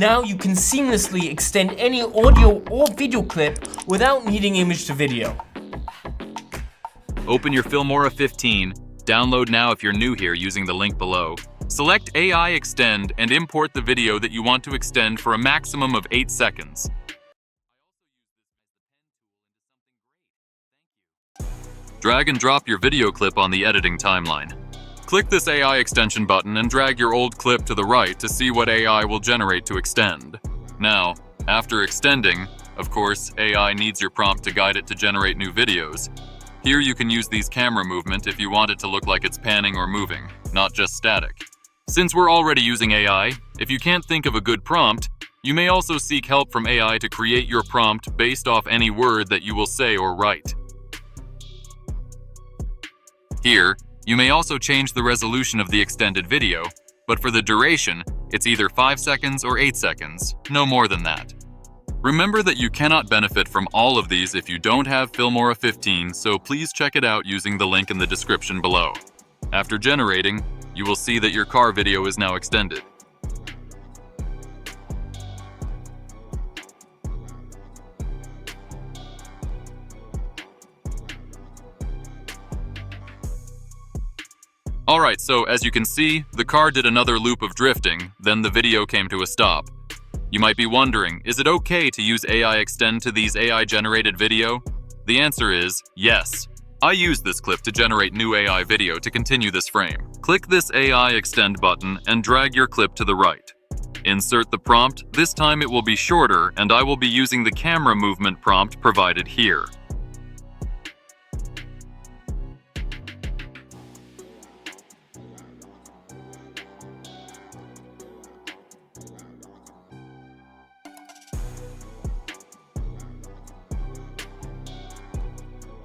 Now you can seamlessly extend any audio or video clip without needing image to video. Open your Filmora 15, download now if you're new here using the link below. Select AI Extend and import the video that you want to extend for a maximum of 8 seconds. Drag and drop your video clip on the editing timeline. Click this AI extension button and drag your old clip to the right to see what AI will generate to extend. Now, after extending, of course, AI needs your prompt to guide it to generate new videos. Here you can use these camera movement if you want it to look like it's panning or moving, not just static. Since we're already using AI, if you can't think of a good prompt, you may also seek help from AI to create your prompt based off any word that you will say or write. Here, you may also change the resolution of the extended video, but for the duration, it's either 5 seconds or 8 seconds, no more than that. Remember that you cannot benefit from all of these if you don't have Filmora 15, so please check it out using the link in the description below. After generating, you will see that your car video is now extended. Alright, so as you can see, the car did another loop of drifting, then the video came to a stop. You might be wondering, is it okay to use AI Extend to these AI-generated video? The answer is yes. I used this clip to generate new AI video to continue this frame. Click this AI Extend button and drag your clip to the right. Insert the prompt, this time it will be shorter, and I will be using the camera movement prompt provided here.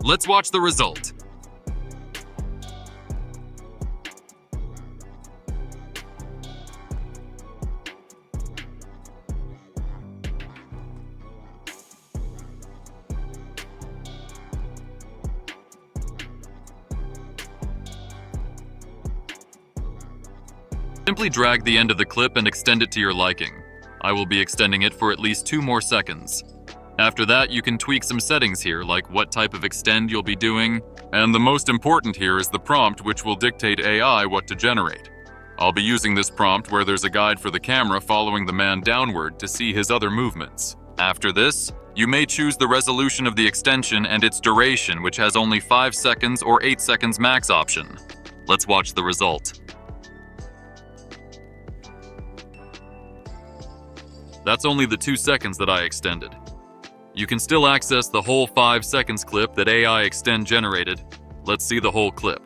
Let's watch the result. Simply drag the end of the clip and extend it to your liking. I will be extending it for at least 2 more seconds. After that, you can tweak some settings here, like what type of extend you'll be doing, and the most important here is the prompt, which will dictate AI what to generate. I'll be using this prompt where there's a guide for the camera following the man downward to see his other movements. After this, you may choose the resolution of the extension and its duration, which has only 5 seconds or 8 seconds max option. Let's watch the result. That's only the 2 seconds that I extended. You can still access the whole 5 seconds clip that AI Extend generated. Let's see the whole clip.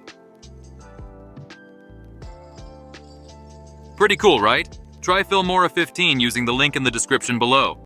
Pretty cool, right? Try Filmora 15 using the link in the description below.